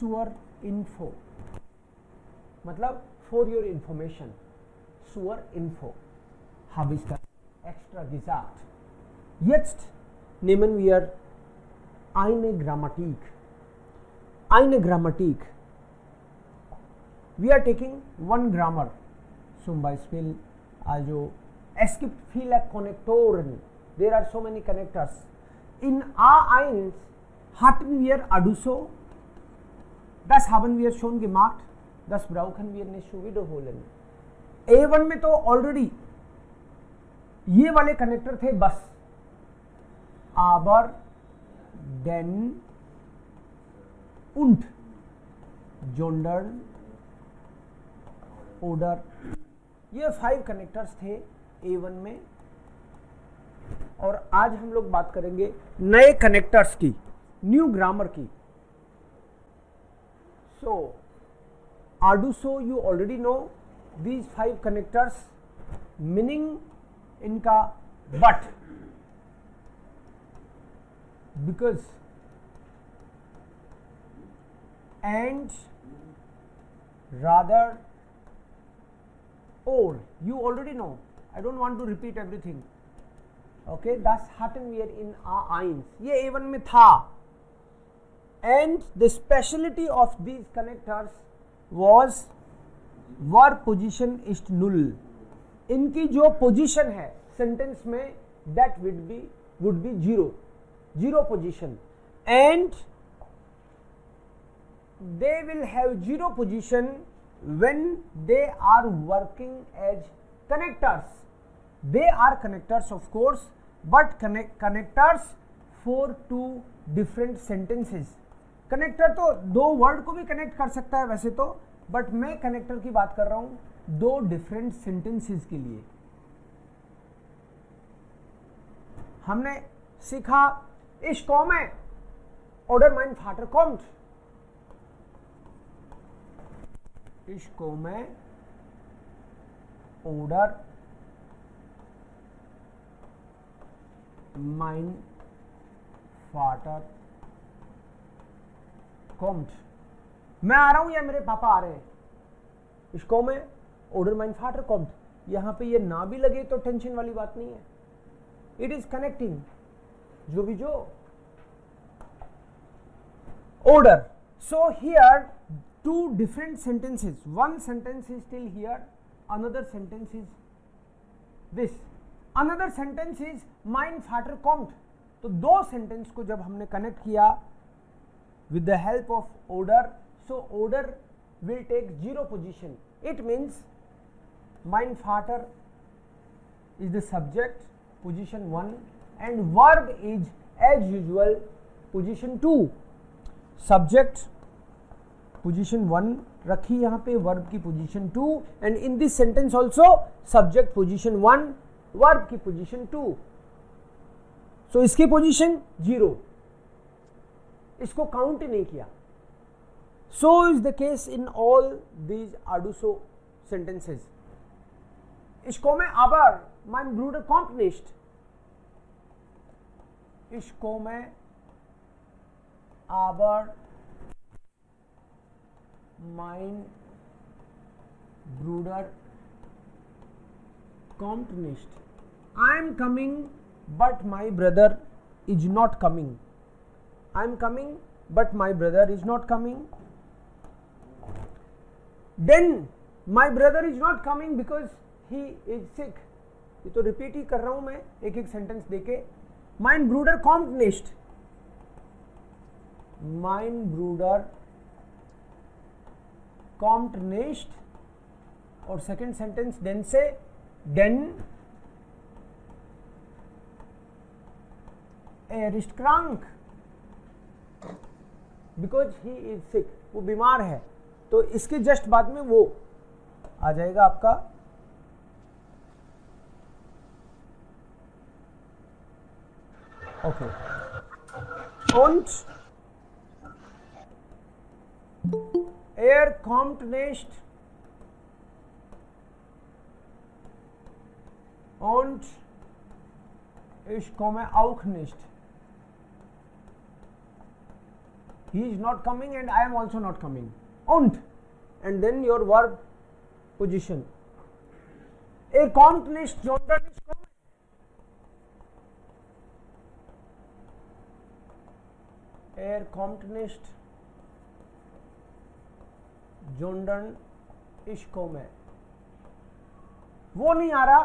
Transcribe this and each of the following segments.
सुअर इन्फो, मतलब for your information, सुअर info habe ich das extra gesagt. Jetzt nehmen wir eine Grammatik. Eine Grammatik. We are taking one grammar. Zum Beispiel, also es gibt viele Konnektoren. There are so many connectors. In A1 hatten wir Aduso. Das haben wir schon gemacht. Das brauchen wir nicht zu wiederholen. A1 में तो already ये वाले connector थे बस, aber, den und, sondern, oder, ये 5 connectors थे A1 में। और आज हम लोग बात करेंगे नए कनेक्टर्स की, न्यू ग्रामर की। सो Arduino you already know these 5 connectors, meaning इनका but, because, and, rather, or, you already know, I don't want to repeat everything. Okay, das hatten wir in A1, ये A1 में था। And the speciality of these connectors was verb position is null. इनकी जो position है sentence में that would be zero position, and they will have zero position when they are working as connectors. They are connectors of course, but connectors for 2 different sentences. Connector तो 2 word को भी connect कर सकता है वैसे तो, but मैं connector की बात कर रहा हूं 2 डिफरेंट सेंटेंसेस के लिए। हमने सीखा ich komme oder mein Vater kommt, ich komme oder mein Vater kommt, मैं आ रहा हूं या मेरे पापा आ रहे हैं। ich komme oder mein Vater kommt, यहां पे ये ना भी लगे तो टेंशन वाली बात नहीं है, इट इज कनेक्टिंग जो भी जो। order, so here 2 different sentences, one sentence is still here, another sentence is this, another sentence is mein Vater kommt। तो 2 सेंटेंस को जब हमने कनेक्ट किया with the help of order, so order will take 0 position. It means mein Vater is the subject, position 1, and verb is as usual position 2। subject position 1 रखी यहाँ पे, verb की position 2, and in this sentence also subject position 1, verb की position 2। so इसकी position 0, इसको count ही नहीं किया। so is the case in all these Arduino sentences। ich komme aber mein Bruder kommt nicht, ich komme aber mein Bruder kommt nicht, I am coming but my brother is not coming, I am coming but my brother is not coming, then my brother is not coming because he is sick। ये तो repeat ही कर रहा हूं मैं एक एक sentence देके। mein Bruder kommt nicht, mein Bruder kommt nicht, और सेकेंड सेंटेंस then से then er ist krank because he is sick, वो बीमार है। तो इसके जस्ट बाद में वो आ जाएगा आपका okay. und er kommt nicht und ich komme auch nicht, he is not coming and I am also not coming. Und, and then your verb position. Er kommt nicht, sondern ich komme. Er kommt nicht, sondern ich komme. वो नहीं आ रहा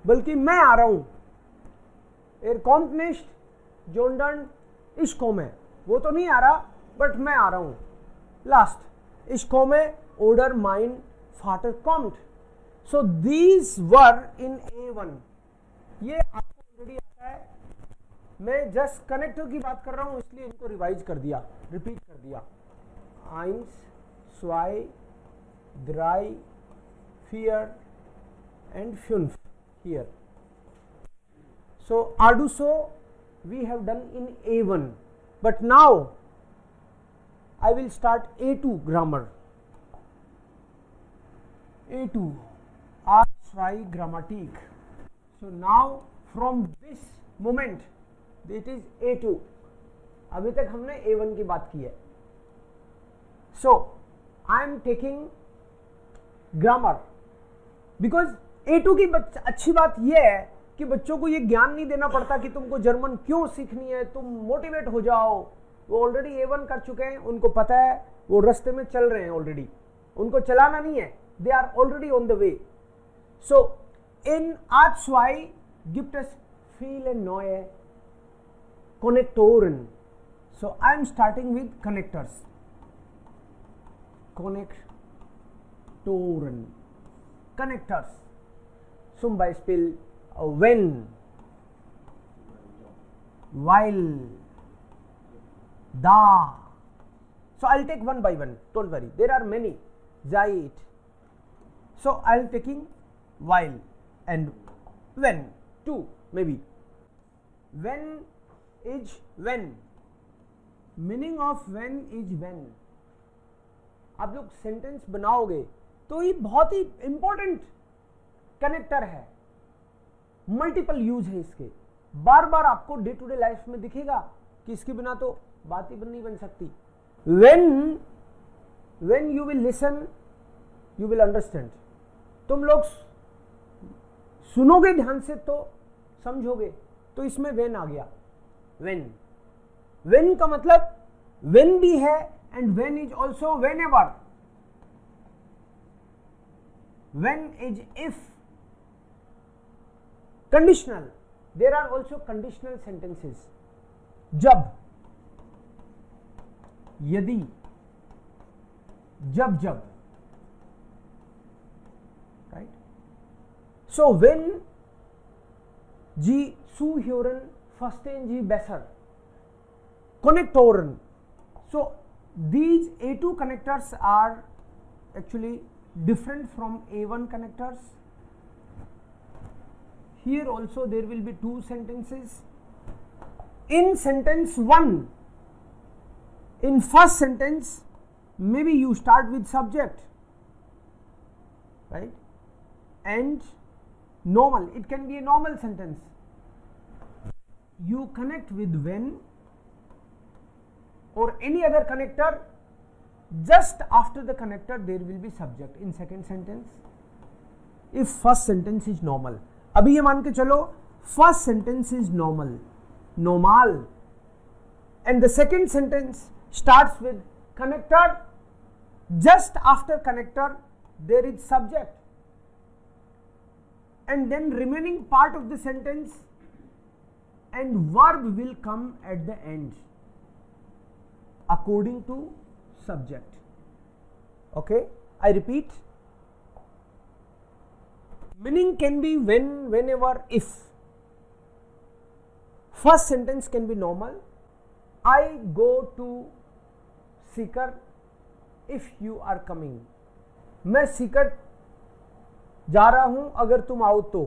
बल्कि मैं आ रहा हूं. Er kommt nicht, sondern ich komme. वो तो नहीं आ रहा बट मैं आ रहा हूं. Last, ich komme oder mein Vater kommt. So these were in A1. ये आपको ऑलरेडी आता है. मैं जस्ट कनेक्टर की बात कर रहा हूं इसलिए इनको रिवाइज कर दिया, रिपीट कर दिया. 1, 2, 3, 4 and 5 here. So also we have done in A1, but now I will start A2 grammar. A2 R2 Grammatik. So now from this moment it is A2. अभी तक हमने A1 की बात की है. So I am taking grammar because A2 की अच्छी बात यह है कि बच्चों को ये ज्ञान नहीं देना पड़ता कि तुमको जर्मन क्यों सीखनी है, तुम मोटिवेट हो जाओ. वो ऑलरेडी A1 कर चुके हैं, उनको पता है, वो रास्ते में चल रहे हैं ऑलरेडी, उनको चलाना नहीं है. They are already on the way. So in R2 gibt es viele neue Konnektoren. So I am starting with connectors. Konnektoren. Connectors. Zum Beispiel when, while, da. So I'll take one by one, don't worry, there are many. Zeit. So I'll taking while and when, two maybe. When is when. Meaning of when is when. आप लोग sentence बनाओगे तो ये बहुत ही important connector है. Multiple use है इसके. बार बार आपको डे टू डे लाइफ में दिखेगा कि इसके बिना तो बात ही नहीं बन सकती. when you will listen you will understand. तुम लोग सुनोगे ध्यान से तो समझोगे. तो इसमें when आ गया. when का मतलब when भी है and when is also whenever. When is if. Conditional. There are also conditional sentences. जब, यदि, जब. Right? So when Sie zuhören, verstehen Sie besser. Konnektoren. So these A2 connectors are actually different from A1 connectors. Here also there will be two sentences. In sentence 1, in first sentence, maybe you start with subject, right? And normal, it can be a normal sentence. You connect with when or any other connector. Just after the connector there will be subject in second sentence. If first sentence is normal. अभी ये मान के चलो first sentence is normal, and the second sentence starts with connector. Just after connector there is subject, and then remaining part of the sentence and verb will come at the end according to subject. Okay, I repeat. Meaning can be when, whenever, if. First sentence can be normal. I go to Sikar if you are coming. मैं सीकर जा रहा हूं अगर तुम आओ तो.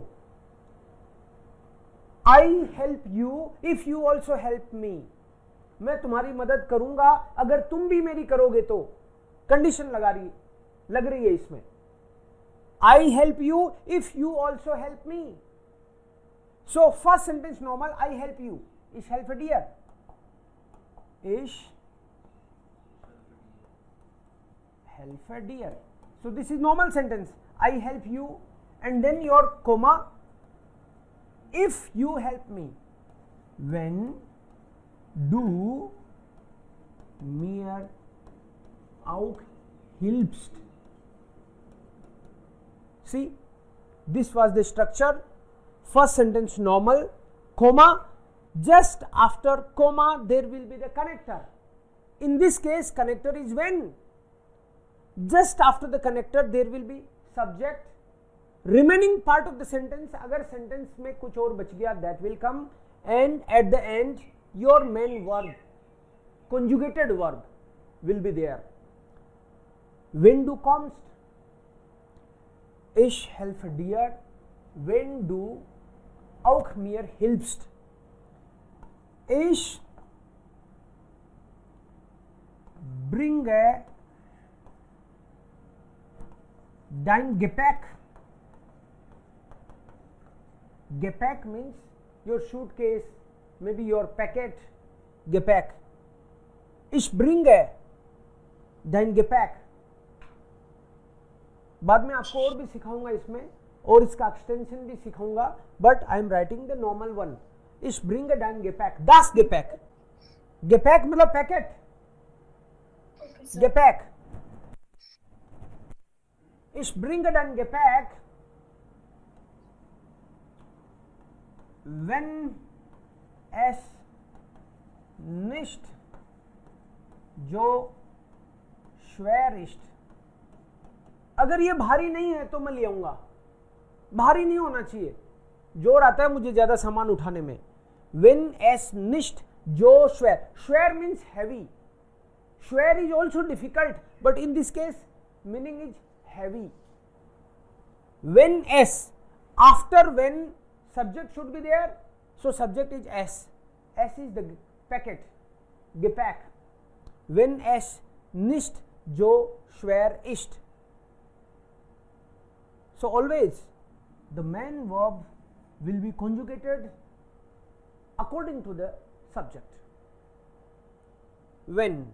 I help you if you also help me. मैं तुम्हारी मदद करूंगा अगर तुम भी मेरी करोगे तो. कंडीशन लग रही है इसमें. I help you if you also help me. So first sentence normal, I help you. Ich helfe dir. Ich help a deer. So this is normal sentence. I help you, and then your comma. If you help me. When du mir auch hilfst. See, this was the structure. First sentence normal, comma, just after comma there will be the connector. In this case connector is when. Just after the connector there will be subject. Remaining part of the sentence, अगर sentence में कुछ और बच गया, that will come, and at the end your main verb, conjugated verb will be there. When du kommst, ich helfe dir, wenn du auch mir hilfst. Ich bringe dein Gepäck. Gepäck means your suitcase, maybe your packet. Gepäck. Ich bringe dein Gepäck. बाद में आपको और भी सिखाऊंगा इसमें, और इसका extension भी सिखाऊंगा, but I am writing the normal one. Ich bringe dein Gepäck. Das Gepäck. Gepäck मतलब packet. Gepäck. Ich bringe dein Gepäck. Wenn es nicht so schwer ist. अगर ये भारी नहीं है तो मैं ले आऊंगा. भारी नहीं होना चाहिए. जोर आता है मुझे ज्यादा सामान उठाने में. Wenn es nicht so schwer. Schwer means heavy. Schwer is also difficult, but in this case meaning is heavy. When es, after when subject should be there, so subject is s. S is the packet, Gepäck. Wenn es nicht so schwer ist. So always the main verb will be conjugated according to the subject. When